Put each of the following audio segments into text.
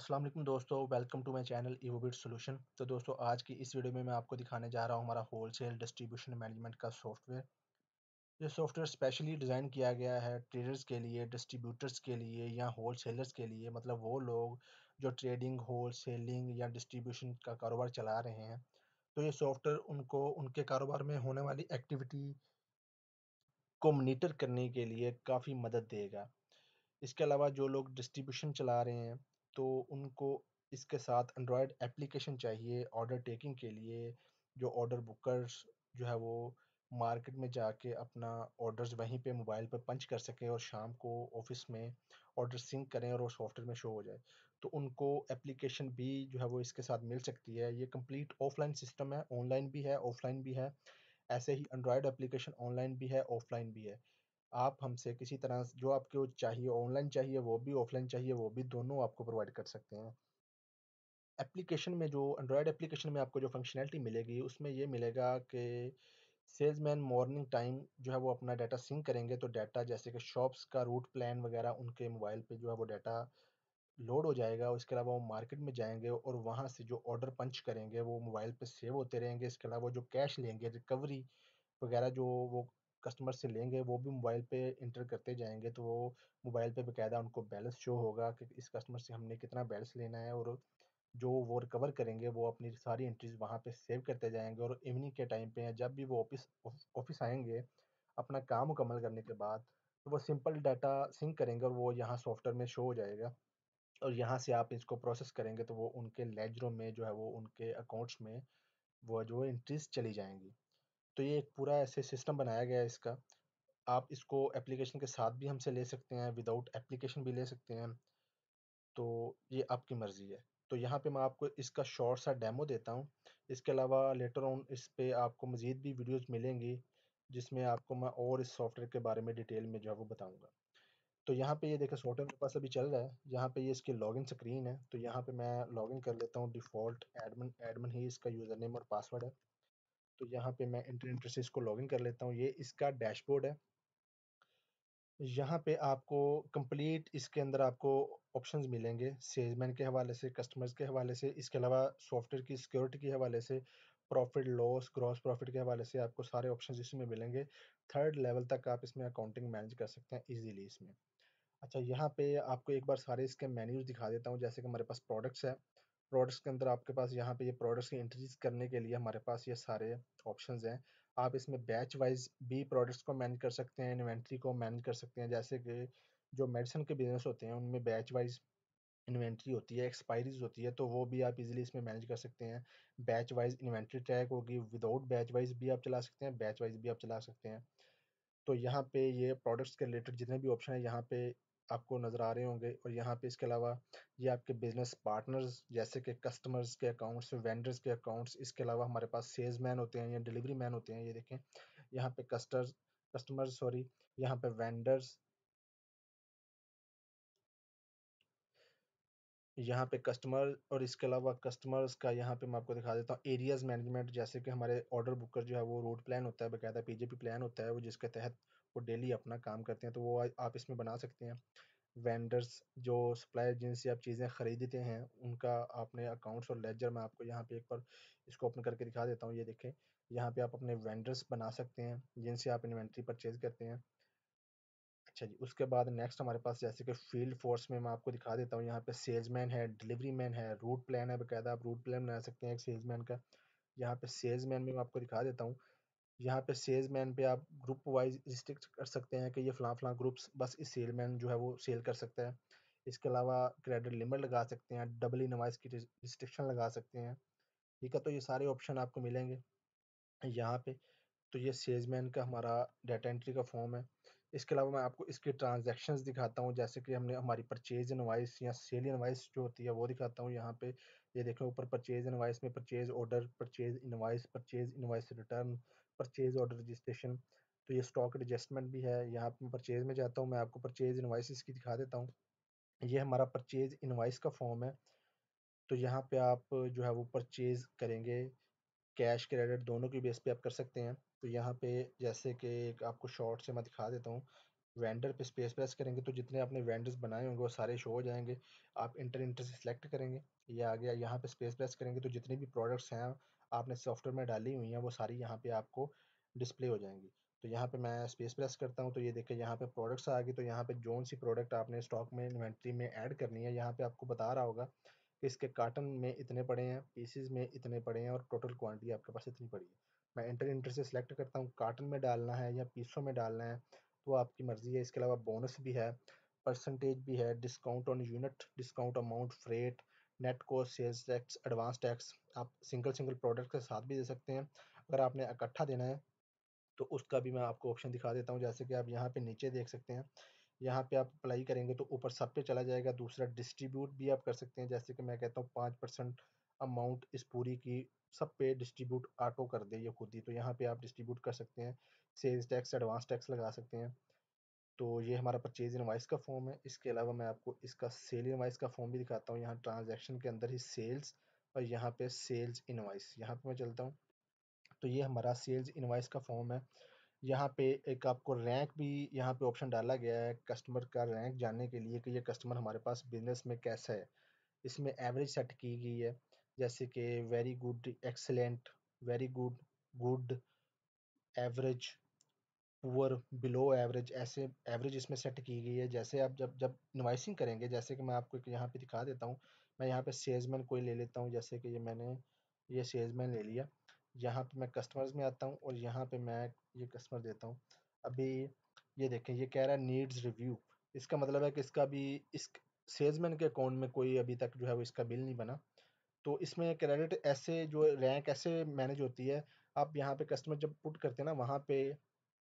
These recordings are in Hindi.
अस्सलाम वालेकुम दोस्तों, welcome to my channel Evobit solution. तो दोस्तों, आज की इस वीडियो में मैं आपको दिखाने जा रहा हूँ हमारा होलसेल डिस्ट्रीब्यूशन मैनेजमेंट का सॉफ्टवेयर। ये सॉफ्टवेयर स्पेशली डिज़ाइन किया गया है ट्रेडर्स के लिए, डिस्ट्रीब्यूटर्स के लिए या होलसेलर्स के लिए, मतलब वो लोग जो ट्रेडिंग, होलसेलिंग या डिस्ट्रीब्यूशन का कारोबार चला रहे हैं। तो ये सॉफ्टवेयर उनको उनके कारोबार में होने वाली एक्टिविटी को मॉनिटर करने के लिए काफ़ी मदद देगा। इसके अलावा जो लोग डिस्ट्रीब्यूशन चला रहे हैं, तो उनको इसके साथ एंड्रॉयड एप्लीकेशन चाहिए ऑर्डर टेकिंग के लिए। जो ऑर्डर बुकर्स जो है वो मार्केट में जाके अपना ऑर्डर्स वहीं पे मोबाइल पे पंच कर सकें और शाम को ऑफिस में ऑर्डर सिंक करें और वो सॉफ्टवेयर में शो हो जाए। तो उनको एप्लीकेशन भी जो है वो इसके साथ मिल सकती है। ये कंप्लीट ऑफलाइन सिस्टम है, ऑनलाइन भी है, ऑफलाइन भी है। ऐसे ही एंड्रॉयड एप्लीकेशन ऑनलाइन भी है, ऑफलाइन भी है। आप हमसे किसी तरह जो आपको चाहिए, ऑनलाइन चाहिए वो भी, ऑफलाइन चाहिए वो भी, दोनों आपको प्रोवाइड कर सकते हैं। एप्लीकेशन में जो एंड्रॉयड एप्लीकेशन में आपको जो फंक्शनैलिटी मिलेगी उसमें ये मिलेगा कि सेल्समैन मॉर्निंग टाइम जो है वो अपना डाटा सिंक करेंगे, तो डाटा जैसे कि शॉप्स का रूट प्लान वगैरह उनके मोबाइल पे जो है वो डाटा लोड हो जाएगा। उसके अलावा वो मार्केट में जाएंगे और वहाँ से जो ऑर्डर पंच करेंगे वो मोबाइल पे सेव होते रहेंगे। इसके अलावा जो कैश लेंगे, रिकवरी वगैरह जो वो कस्टमर से लेंगे वो भी मोबाइल पे इंटर करते जाएंगे, तो वो मोबाइल पे बकायदा उनको बैलेंस शो होगा कि इस कस्टमर से हमने कितना बैलेंस लेना है। और जो वो रिकवर करेंगे वो अपनी सारी एंट्रीज वहाँ पे सेव करते जाएंगे, और इवनिंग के टाइम पे या जब भी वो ऑफिस ऑफिस आएंगे अपना काम मुकम्मल करने के बाद, तो वो सिंपल डाटा सिंक करेंगे और वो यहाँ सॉफ्टवेयर में शो हो जाएगा। और यहाँ से आप इसको प्रोसेस करेंगे तो वो उनके लेजरों में जो है वो उनके अकाउंट्स में वो जो एंट्रीज चली जाएंगी। तो ये एक पूरा ऐसे सिस्टम बनाया गया है इसका। आप इसको एप्लीकेशन के साथ भी हमसे ले सकते हैं, विदाउट एप्लीकेशन भी ले सकते हैं, तो ये आपकी मर्ज़ी है। तो यहाँ पे मैं आपको इसका शॉर्ट सा डेमो देता हूँ। इसके अलावा लेटर ऑन इस पे आपको मज़ीद भी वीडियोज़ मिलेंगी, जिसमें आपको मैं और इस सॉफ्टवेयर के बारे में डिटेल में जो है वो बताऊँगा। तो यहाँ पे ये देखिए सॉफ्टवेयर मेरे पास अभी चल रहा है। यहाँ पे ये इसकी लॉगिन स्क्रीन है, तो यहाँ पे मैं लॉगिन कर लेता हूँ। डिफ़ॉल्ट एडमिन एडमिन ही इसका यूज़र नेम और पासवर्ड है। तो यहाँ पे मैं इंटर से इसको लॉगिन कर लेता हूँ। ये इसका डैशबोर्ड है। यहाँ पे आपको कंप्लीट इसके अंदर आपको ऑप्शंस मिलेंगे सेल्समैन के हवाले से, कस्टमर्स के हवाले से, इसके अलावा सॉफ्टवेयर की सिक्योरिटी के हवाले से, प्रॉफिट लॉस, ग्रॉस प्रॉफिट के हवाले से आपको सारे ऑप्शंस इसमें मिलेंगे। थर्ड लेवल तक आप इसमें अकाउंटिंग मैनेज कर सकते हैं इजीली इसमें। अच्छा, यहाँ पे आपको एक बार सारे इसके मेन्यूज दिखा देता हूँ। जैसे कि हमारे पास प्रोडक्ट्स है, प्रोडक्ट्स के अंदर आपके पास यहाँ पे ये प्रोडक्ट्स की एंट्रीज करने के लिए हमारे पास ये सारे ऑप्शंस हैं। आप इसमें बैच वाइज भी प्रोडक्ट्स को मैनेज कर सकते हैं, इन्वेंट्री को मैनेज कर सकते हैं। जैसे कि जो मेडिसिन के बिजनेस होते हैं उनमें बैच वाइज इन्वेंट्री होती है, एक्सपायरीज होती है, तो वो भी आप इजीली इसमें मैनेज कर सकते हैं। बैच वाइज इन्वेंट्री ट्रैक होगी, विदाउट बैच वाइज भी आप चला सकते हैं, बैच वाइज भी आप चला सकते हैं। तो यहाँ पे ये प्रोडक्ट्स के रिलेटेड जितने भी ऑप्शन है यहाँ पे आपको नज़र आ रहे होंगे। और यहाँ पे इसके अलावा ये आपके बिजनेस पार्टनर्स जैसे कि कस्टमर्स के अकाउंट्स, वेंडर्स के अकाउंट्स, इसके अलावा हमारे पास सेल्स मैन होते हैं या डिलीवरी मैन होते हैं। ये देखें यहाँ पे कस्टमर्स सॉरी, यहाँ पे वेंडर्स, यहाँ पे कस्टमर, और इसके अलावा कस्टमर्स का यहाँ पे मैं आपको दिखा देता हूँ एरियाज मैनेजमेंट। जैसे कि हमारे ऑर्डर बुकर जो है वो रूट प्लान होता है, बकायदा पीजेपी प्लान होता है वो, जिसके तहत वो डेली अपना काम करते हैं, तो वो आप इसमें बना सकते हैं। वेंडर्स जो सप्लायर जिनसे आप चीज़ें ख़रीदते हैं उनका आपने अकाउंट्स और लेजर, मैं आपको यहाँ पे एक बार इसको ओपन करके दिखा देता हूँ। ये देखें यहाँ पे आप अपने वेंडर्स बना सकते हैं जिनसे आप इन्वेंट्री परचेज करते हैं। अच्छा जी, उसके बाद नेक्स्ट हमारे पास जैसे कि फील्ड फोर्स में मैं आपको दिखा देता हूँ। यहाँ पे सेल्समैन है, डिलीवरी मैन है, रूट प्लान है, बकायदा आप रूट प्लान बना सकते हैं एक सेल्समैन का। यहाँ पे सेल्समैन में मैं आपको दिखा देता हूँ। यहाँ पे सेल्समैन पे आप ग्रुप वाइज रिस्ट्रिक्ट कर सकते हैं कि ये फलां फलां ग्रुप्स बस इस सेलमैन जो है वो सेल कर सकता है। इसके अलावा क्रेडिट लिमिट लगा सकते हैं, डबल इनवॉइस की रिस्ट्रिक्शन लगा सकते हैं। ठीक है, तो ये सारे ऑप्शन आपको मिलेंगे यहाँ पे। तो ये सेल्समैन का हमारा डाटा एंट्री का फॉर्म है। इसके अलावा मैं आपको इसके ट्रांजैक्शंस दिखाता हूँ, जैसे कि हमने हमारी परचेज इनवॉइस या सेल इनवॉइस जो होती है वो दिखाता हूँ यहाँ पे। ये देखें ऊपर परचेज इनवॉइस में purchase order, purchase invoice return, purchase order registration. तो ये स्टॉक एडजस्टमेंट भी है। यहाँ पे मैं परचेज में जाता हूँ, मैं आपको परचेज इनवॉइस की दिखा देता हूँ। ये हमारा परचेज इनवॉइस का फॉर्म है। तो यहाँ पे आप जो है वो परचेज करेंगे, कैश क्रेडिट दोनों की बेस पे आप कर सकते हैं। तो यहाँ पे जैसे कि एक आपको शॉर्ट से मैं दिखा देता हूँ। वेंडर पे स्पेस प्रेस करेंगे तो जितने आपने वेंडर्स बनाए होंगे वो सारे शो हो जाएंगे। आप इंटर इंटर से सिलेक्ट करेंगे, ये आ गया। यहाँ पे स्पेस प्रेस करेंगे तो जितनी भी प्रोडक्ट्स हैं आपने सॉफ्टवेयर में डाली हुई हैं वो सारी यहाँ पे आपको डिस्प्ले हो जाएंगी। तो यहाँ पे मैं स्पेस प्रेस करता हूँ तो ये देखिए यहाँ पे प्रोडक्ट्स आ गई। तो यहाँ पे जोन सी प्रोडक्ट आपने स्टॉक में इन्वेंट्री में ऐड करनी है, यहाँ पे आपको बता रहा होगा कि इसके कार्टन में इतने पड़े हैं, पीसेज में इतने पड़े हैं और टोटल क्वांटिटी आपके पास इतनी पड़ी है। मैं इंटर इंटर से सिलेक्ट करता हूँ, कार्टन में डालना है या पीसों में डालना है तो आपकी मर्ज़ी है। इसके अलावा बोनस भी है, परसेंटेज भी है, discount on unit, discount amount, freight, net cost, sales tax, advance tax. आप सिंगल सिंगल प्रोडक्ट के साथ भी दे सकते हैं। अगर आपने इकट्ठा देना है तो उसका भी मैं आपको ऑप्शन दिखा देता हूँ। जैसे कि आप यहाँ पे नीचे देख सकते हैं, यहाँ पे आप अप्लाई करेंगे तो ऊपर सब पे चला जाएगा। दूसरा डिस्ट्रीब्यूट भी आप कर सकते हैं, जैसे कि मैं कहता हूँ 5% अमाउंट इस पूरी की सब पे डिस्ट्रीब्यूट ऑटो कर दे ये खुद ही, तो यहाँ पे आप डिस्ट्रीब्यूट कर सकते हैं। सेल्स टैक्स, एडवांस टैक्स लगा सकते हैं। तो ये हमारा परचेज इनवाइस का फॉर्म है। इसके अलावा मैं आपको इसका सेल इनवाइस का फॉर्म भी दिखाता हूँ। यहाँ ट्रांजैक्शन के अंदर ही सेल्स और यहाँ पे सेल्स इनवाइस, यहाँ पे मैं चलता हूँ तो ये हमारा सेल्स इनवाइस का फॉर्म है। यहाँ पे एक आपको रैंक भी यहाँ पे ऑप्शन डाला गया है कस्टमर का रैंक जानने के लिए कि ये कस्टमर हमारे पास बिजनेस में कैसा है। इसमें एवरेज सेट की गई है, जैसे कि very good, excellent, very good, good, average, poor, below average, ऐसे एवरेज इसमें सेट की गई है। जैसे आप जब जब इनवाइसिंग करेंगे, जैसे कि मैं आपको एक यहाँ पे दिखा देता हूँ। मैं यहाँ पे सेल्समैन कोई ले लेता हूँ, जैसे कि ये मैंने ये सेल्समैन ले लिया। यहाँ पे मैं कस्टमर्स में आता हूँ और यहाँ पे मैं ये कस्टमर देता हूँ। अभी ये देखें, ये कह रहा है नीड्स रिव्यू। इसका मतलब है कि इसका भी इस सेल्समैन के अकाउंट में कोई अभी तक जो है वो इसका बिल नहीं बना। तो इसमें क्रेडिट ऐसे जो रैंक ऐसे मैनेज होती है। आप यहाँ पे कस्टमर जब पुट करते हैं ना, वहाँ पे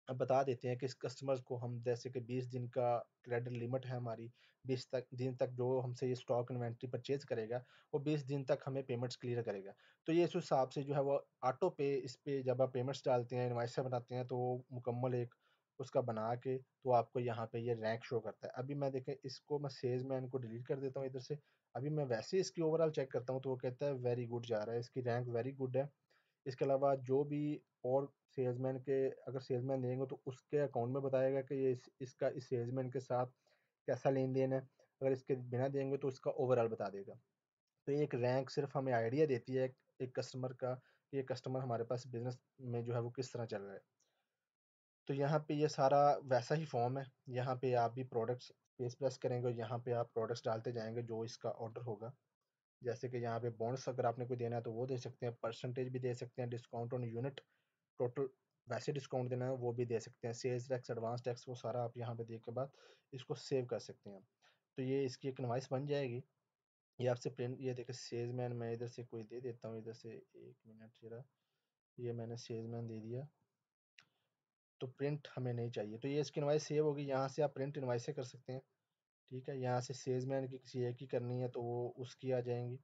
अब बता देते हैं कि इस कस्टमर्स को हम जैसे कि 20 दिन का क्रेडिट लिमिट है हमारी, 20 तक दिन तक जो हमसे ये स्टॉक इन्वेंट्री परचेज करेगा वो 20 दिन तक हमें पेमेंट्स क्लियर करेगा। तो ये इस हिसाब से जो है वो ऑटो पे इस पे जब आप पेमेंट्स डालते हैं, इनवॉइस बनाते हैं तो वो मुकम्मल एक उसका बना के तो आपको यहाँ पे ये रैंक शो करता है। अभी मैं देखें इसको मैं सेल्समैन को डिलीट कर देता हूँ इधर से। अभी मैं वैसे इसकी ओवरऑल चेक करता हूँ तो वो कहता है वेरी गुड जा रहा है, इसकी रैंक वेरी गुड है। इसके अलावा जो भी और सेल्समैन के अगर सेल्समैन देंगे तो उसके अकाउंट में बताएगा कि ये इसका इस सेल्समैन के साथ कैसा लेन देन है। अगर इसके बिना देंगे तो इसका ओवरऑल बता देगा। तो ये एक रैंक सिर्फ हमें आइडिया देती है एक कस्टमर का कि ये कस्टमर हमारे पास बिजनेस में जो है वो किस तरह चल रहा है। तो यहाँ पे ये सारा वैसा ही फॉर्म है। यहाँ पे आप भी प्रोडक्ट्स पेज प्रेस करेंगे और यहाँ पे आप प्रोडक्ट्स डालते जाएंगे जो इसका ऑर्डर होगा। जैसे कि यहाँ पे बोनस अगर आपने कोई देना है तो वो दे सकते हैं, परसेंटेज भी दे सकते हैं, डिस्काउंट ऑन यूनिट, टोटल वैसे डिस्काउंट देना है वो भी दे सकते हैं, सेल्स टैक्स, एडवांस टैक्स, वो सारा आप यहाँ पे देख के बाद इसको सेव कर सकते हैं। तो ये इसकी एक इनवॉइस बन जाएगी। ये आपसे प्रिंट, ये देखिए सेल्समैन मैं इधर से कोई दे देता हूँ, इधर से 1 मिनट जरा, ये मैंने सेल्समैन दे दिया। तो प्रिंट हमें नहीं चाहिए, तो ये इसकी इनवॉइस सेव होगी। यहाँ से आप प्रिंट इनवॉइस से कर सकते हैं। ठीक है, यहाँ से सेल्समैन की किसी एक की करनी है तो वो उसकी आ जाएंगी।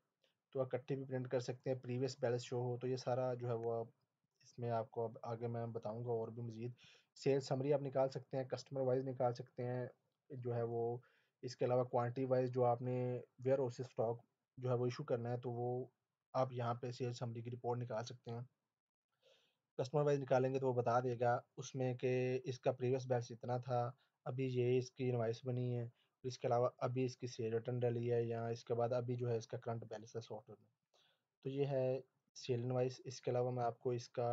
तो आप इकट्ठे भी प्रिंट कर सकते हैं, प्रीवियस बैलेंस शो हो। तो ये सारा जो है वो आप इसमें आपको अब आगे मैं बताऊंगा और भी मज़ीद। सेल्स समरी आप निकाल सकते हैं, कस्टमर वाइज निकाल सकते हैं जो है वो। इसके अलावा क्वांटिटी वाइज जो आपने वेयर हाउस से स्टॉक जो है वो इशू करना है तो वो आप यहाँ पे सेल्स समरी की रिपोर्ट निकाल सकते हैं। कस्टमर वाइज निकालेंगे तो वो बता देगा उसमें कि इसका प्रीवियस बैलेंस इतना था, अभी ये इसकी इनवाइस बनी है, इसके अलावा अभी इसकी सेल रिटर्न डली है या इसके बाद अभी जो है इसका करंट बैलेंस है सॉफ्टवेयर में। तो ये है सेल इनवाइस। इसके अलावा मैं आपको इसका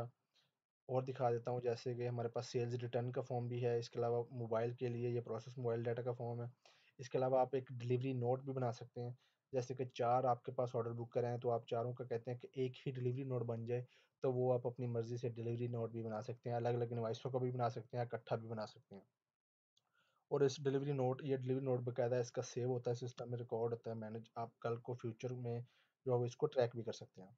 और दिखा देता हूँ, जैसे कि हमारे पास सेल्स रिटर्न का फॉर्म भी है। इसके अलावा मोबाइल के लिए ये प्रोसेस मोबाइल डाटा का फॉर्म है। इसके अलावा आप एक डिलीवरी नोट भी बना सकते हैं। जैसे कि 4 आपके पास ऑर्डर बुक करे हैं तो आप चारों का कहते हैं कि एक ही डिलीवरी नोट बन जाए, तो वो आप अपनी मर्ज़ी से डिलीवरी नोट भी बना सकते हैं, अलग-अलग इनवॉइसों का भी बना सकते हैं, इकट्ठा भी बना सकते हैं। और इस डिलीवरी नोट, ये डिलीवरी नोट बाकायदा इसका सेव होता है, सिस्टम में रिकॉर्ड होता है, मैनेज आप कल को फ्यूचर में जो है वो इसको ट्रैक भी कर सकते हैं।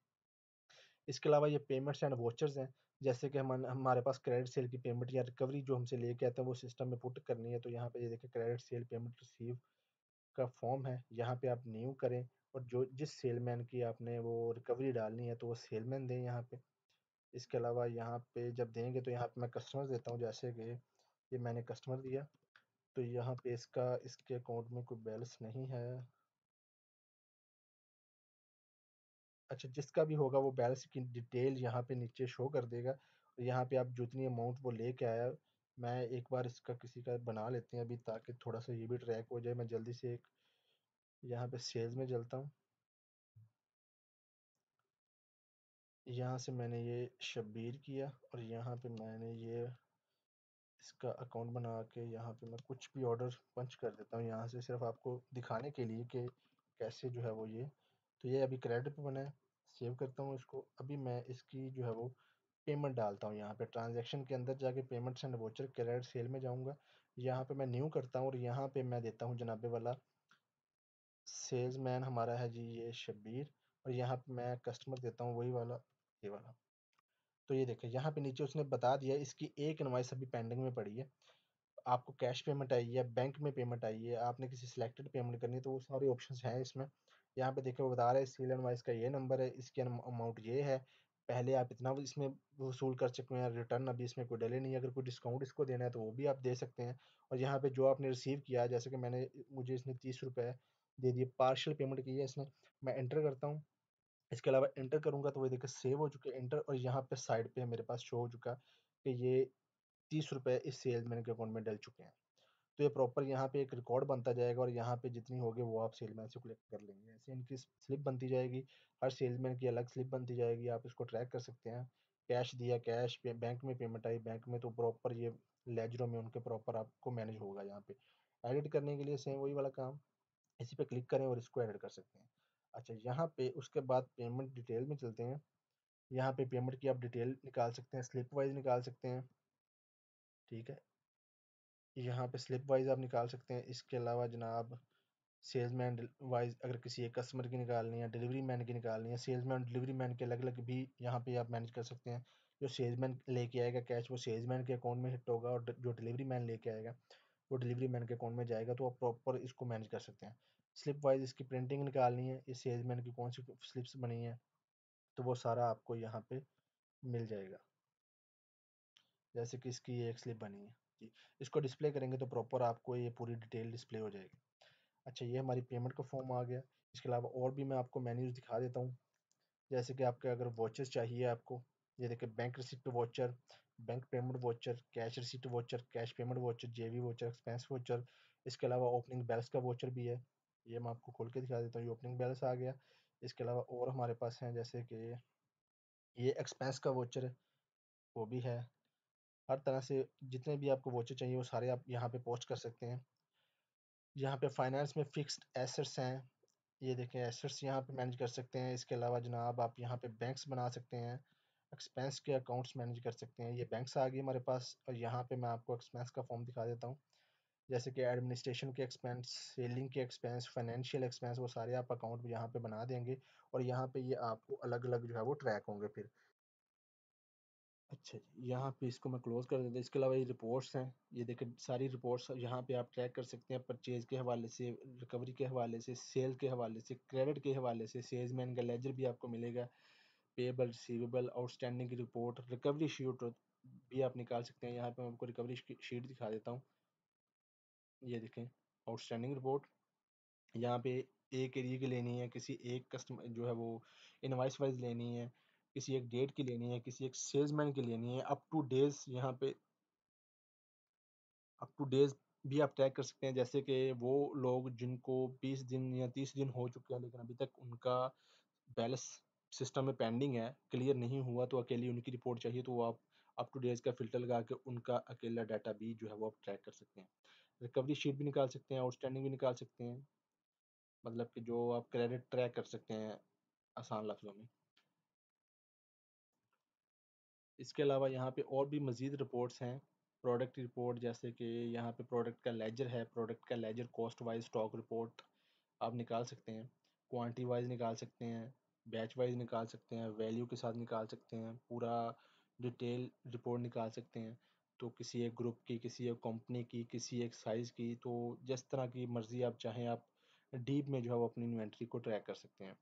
इसके अलावा ये पेमेंट्स एंड वोचर्स हैं। जैसे कि हमारे पास क्रेडिट सेल की पेमेंट या रिकवरी जो हमसे लेके आते हैं वो सिस्टम में पुट करनी है, तो यहाँ पे ये देखिए क्रेडिट सेल पेमेंट रिसीव का फॉर्म है, यहाँ पे आप न्यू करें और जो जिस सेलमैन की आपने वो रिकवरी डालनी है तो वो सेलमैन दें यहाँ पे। इसके अलावा यहाँ पे जब देंगे तो यहाँ पे मैं कस्टमर देता हूँ, जैसे कि ये मैंने कस्टमर दिया तो यहाँ पे इसका इसके अकाउंट में कोई बैलेंस नहीं है। अच्छा, जिसका भी होगा वो बैलेंस की डिटेल यहाँ पे नीचे शो कर देगा। और यहाँ पे आप जितनी अमाउंट वो लेके आया, मैं एक बार इसका किसी का बना लेते हैं अभी, ताकि थोड़ा सा ये भी ट्रैक हो जाए। मैं जल्दी से एक यहाँ पे सेल्स में चलता हूँ। यहाँ से मैंने ये शब्बीर किया और यहाँ पे मैंने ये इसका अकाउंट बना के यहाँ पे मैं कुछ भी ऑर्डर पंच कर देता हूँ यहाँ से, सिर्फ आपको दिखाने के लिए कि कैसे जो है वो ये। तो ये अभी क्रेडिट पे बना है। सेव करता हूँ इसको। अभी मैं इसकी जो है वो पेमेंट डालता हूँ यहाँ पे। ट्रांजैक्शन के अंदर जाके payments and voucher credit sale में जाऊँगा। यहाँ पे मैं न्यू करता हूँ और यहाँ पे मैं देता हूँ जनाबे वाला सेल्समैन हमारा है जी ये शब्बीर। और यहाँ पे मैं कस्टमर देता हूँ वही वाला, ये वाला। तो ये देखें यहाँ पे नीचे उसने बता दिया इसकी एक इनवॉइस अभी पेंडिंग में पड़ी है। आपको कैश पेमेंट आई है, बैंक में पेमेंट आई है, आपने किसी सिलेक्टेड पेमेंट करनी है, तो वो सारे ऑप्शंस हैं इसमें। यहाँ पे देखिए वो बता रहा है सील एंड वाइस का ये नंबर है, इसके अमाउंट ये है। पहले आप इतना इसमें वसूल कर चुके हैं, रिटर्न अभी इसमें कोई डले नहीं है। अगर कोई डिस्काउंट इसको देना है तो वो भी आप दे सकते हैं। और यहाँ पे जो आपने रिसीव किया, जैसे कि मैंने, मुझे इसने 30 रुपये दे दिए, पार्शियल पेमेंट की है इसने। मैं एंटर करता हूँ। इसके अलावा एंटर करूंगा तो वो देखिए सेव हो चुके एंटर, और यहाँ पे साइड पे मेरे पास शो हो चुका कि ये 30 रुपये इस सेल्समैन के अकाउंट में डल चुके हैं। तो ये प्रॉपर यहाँ पे एक रिकॉर्ड बनता जाएगा और यहाँ पे जितनी होगी वो आप सेलमैन से कलेक्ट कर लेंगे। ऐसे इनकी स्लिप बनती जाएगी। हर सेल्समैन की अलग स्लिप बनती जाएगी, आप इसको ट्रैक कर सकते हैं। कैश दिया, कैश पे बैंक में पेमेंट आई बैंक में, तो प्रॉपर ये लेजरों में उनके प्रॉपर आपको मैनेज होगा। यहाँ पे एडिट करने के लिए सेम वही वाला काम, इसी पे क्लिक करें और इसको एडिट कर सकते हैं। अच्छा, यहाँ पे उसके बाद पेमेंट डिटेल में चलते हैं। यहाँ पे पेमेंट की आप डिटेल निकाल सकते हैं, स्लिप वाइज निकाल सकते हैं। ठीक है, यहाँ पे स्लिप वाइज आप निकाल सकते हैं। इसके अलावा जनाब सेल्समैन वाइज अगर किसी एक कस्टमर की निकालनी है, डिलीवरी मैन की निकालनी है, सेल्समैन डिलीवरी मैन के अलग अलग भी यहाँ पे आप मैनेज कर सकते हैं। जो सेल्समैन लेके आएगा कैश वो सेल्समैन के अकाउंट में हिट होगा, और जो डिलीवरी मैन लेके आएगा वो डिलीवरी मैन के अकाउंट में जाएगा। तो आप प्रॉपर इसको मैनेज कर सकते हैं। स्लिप वाइज इसकी प्रिंटिंग निकालनी है, इस सेल्समैन की कौन सी स्लिप्स बनी है, तो वो सारा आपको यहाँ पे मिल जाएगा। जैसे कि इसकी ये एक स्लिप बनी है जी, इसको डिस्प्ले करेंगे तो प्रॉपर आपको ये पूरी डिटेल डिस्प्ले हो जाएगी। अच्छा, ये हमारी पेमेंट का फॉर्म आ गया। इसके अलावा और भी मैं आपको मेन्यूज दिखा देता हूँ। जैसे कि आपके अगर वॉचर्स चाहिए आपको, ये देखिए bank receipt watcher, bank payment watcher, cash receipt watcher, cash payment watcher, जेवी वॉचर, एक्सपेंस वॉचर। इसके अलावा ओपनिंग बैलेंस का वॉचर भी है। ये मैं आपको खोल के दिखा देता हूँ, ये ओपनिंग बैलेंस आ गया। इसके अलावा और हमारे पास हैं जैसे कि ये एक्सपेंस का वॉचर है, वो भी है। हर तरह से जितने भी आपको वॉचर चाहिए वो सारे आप यहाँ पे पोस्ट कर सकते हैं। यहाँ पे फाइनेंस में फिक्स्ड एसेट्स हैं, ये देखें एसेट्स यहाँ पे मैनेज कर सकते हैं। इसके अलावा जनाब आप यहाँ पे बैंक्स बना सकते हैं, एक्सपेंस के अकाउंट्स मैनेज कर सकते हैं। ये बैंक्स आ गई हमारे पास, और यहाँ पे मैं आपको एक्सपेंस का फॉर्म दिखा देता हूँ। जैसे कि एडमिनिस्ट्रेशन के एक्सपेंस, सेलिंग के एक्सपेंस, फाइनेंशियल एक्सपेंस, वो सारे आप अकाउंट यहाँ पे बना देंगे। और यहाँ पे ये आपको अलग अलग जो है वो ट्रैक होंगे फिर। अच्छा जी, यहाँ पे इसको मैं क्लोज कर देता हूँ। इसके अलावा ये रिपोर्ट्स हैं, ये देखिए सारी रिपोर्ट्स यहाँ पे आप ट्रैक कर सकते हैं। परचेज के हवाले से, रिकवरी के हवाले से, सेल के हवाले से, क्रेडिट के हवाले से, सेल्समैन का लेजर भी आपको मिलेगा, पेबल, रिसीवेबल, आउटस्टैंडिंग की रिपोर्ट, रिकवरी शीट भी आप निकाल सकते हैं। यहाँ पे मैं आपको रिकवरी शीट दिखा देता हूँ। ये देखें आउटस्टैंडिंग रिपोर्ट, यहाँ पे एक एरिया की लेनी है, किसी एक कस्टमर जो है वो इनवाइस वाइज लेनी है, किसी एक डेट की लेनी है, किसी एक सेल्समैन की लेनी है, अप टू डेज। यहाँ पे अप टू डेज भी आप ट्रैक कर सकते हैं। जैसे कि वो लोग जिनको 20 दिन या 30 दिन हो चुके हैं लेकिन अभी तक उनका बैलेंस सिस्टम में पेंडिंग है, क्लियर नहीं हुआ, तो अकेली उनकी रिपोर्ट चाहिए, तो वो आप अप टू डेज का फिल्टर लगा के उनका अकेला डाटा भी जो है वो आप ट्रैक कर सकते हैं। रिकवरी शीट भी निकाल सकते हैं, आउटस्टैंडिंग भी निकाल सकते हैं, मतलब कि जो आप क्रेडिट ट्रैक कर सकते हैं आसान लफ्ज़ों में। इसके अलावा यहाँ पे और भी मज़ीद रिपोर्ट्स हैं। प्रोडक्ट रिपोर्ट, जैसे कि यहाँ पे प्रोडक्ट का लेजर है, प्रोडक्ट का ledger cost wise stock report आप निकाल सकते हैं, क्वांटिटी वाइज निकाल सकते हैं, बैच वाइज निकाल सकते हैं, वैल्यू के साथ निकाल सकते हैं, पूरा डिटेल रिपोर्ट निकाल सकते हैं। तो किसी एक ग्रुप की, किसी एक कंपनी की, किसी एक साइज़ की, तो जिस तरह की मर्ज़ी आप चाहें आप डीप में जो है वो अपनी इन्वेंट्री को ट्रैक कर सकते हैं।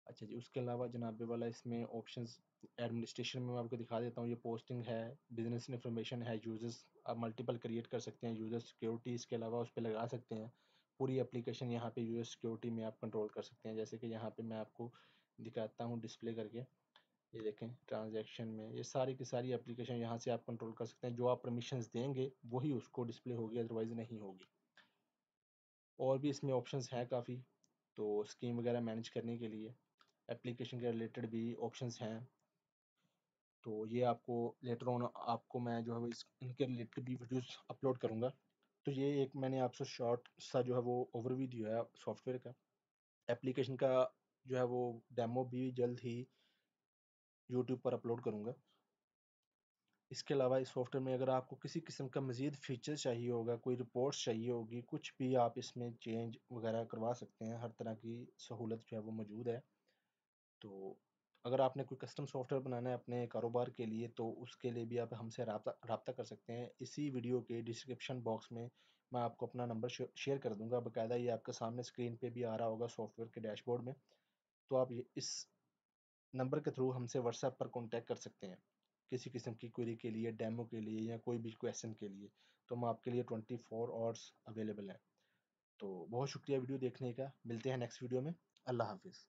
अच्छा जी, उसके अलावा जनाबे वाला इसमें ऑप्शंस एडमिनिस्ट्रेशन में मैं आपको दिखा देता हूँ। ये पोस्टिंग है, बिजनेस इन्फॉर्मेशन है, यूजर्स आप मल्टीपल क्रिएट कर सकते हैं, यूजर सिक्योरिटी इसके अलावा उस पर लगा सकते हैं। पूरी एप्लीकेशन यहाँ पे यूजर सिक्योरिटी में आप कंट्रोल कर सकते हैं। जैसे कि यहाँ पे मैं आपको दिखाता हूँ डिस्प्ले करके। ये देखें ट्रांजैक्शन में ये सारी की सारी एप्लीकेशन यहाँ से आप कंट्रोल कर सकते हैं। जो आप परमिशंस देंगे वही उसको डिस्प्ले होगी, अदरवाइज़ नहीं होगी। और भी इसमें ऑप्शंस हैं काफ़ी, तो स्कीम वगैरह मैनेज करने के लिए एप्लीकेशन के रिलेटेड भी ऑप्शंस हैं। तो ये आपको लेटर ऑन आपको मैं जो है वो इनके रिलेटेड भी वीडियोस अपलोड करूँगा। तो ये एक मैंने आपसे शॉर्ट सा जो है वो ओवरव्यू दिया है सॉफ्टवेयर का। एप्लीकेशन का जो है वो डेमो भी जल्द ही यूट्यूब पर अपलोड करूँगा। इसके अलावा इस सॉफ्टवेयर में अगर आपको किसी किस्म का मज़ीद फ़ीचर चाहिए होगा, कोई रिपोर्ट्स चाहिए होगी, कुछ भी आप इसमें चेंज वगैरह करवा सकते हैं। हर तरह की सहूलत जो है वो मौजूद है। तो अगर आपने कोई कस्टम सॉफ्टवेयर बनाना है अपने कारोबार के लिए, तो उसके लिए भी आप हमसे राब्ता कर सकते हैं। इसी वीडियो के डिस्क्रिप्शन बॉक्स में मैं आपको अपना नंबर शेयर कर दूँगा। बाकायदा ये आपके सामने स्क्रीन पे भी आ रहा होगा सॉफ्टवेयर के डैशबोर्ड में। तो आप ये इस नंबर के थ्रू हमसे व्हाट्सएप पर कॉन्टैक्ट कर सकते हैं, किसी किस्म की क्वेरी के लिए, डेमो के लिए या कोई भी क्वेश्चन के लिए। तो हम आपके लिए 24 आवर्स अवेलेबल हैं। तो बहुत शुक्रिया वीडियो देखने का। मिलते हैं नेक्स्ट वीडियो में। अल्लाह हाफ़िज़।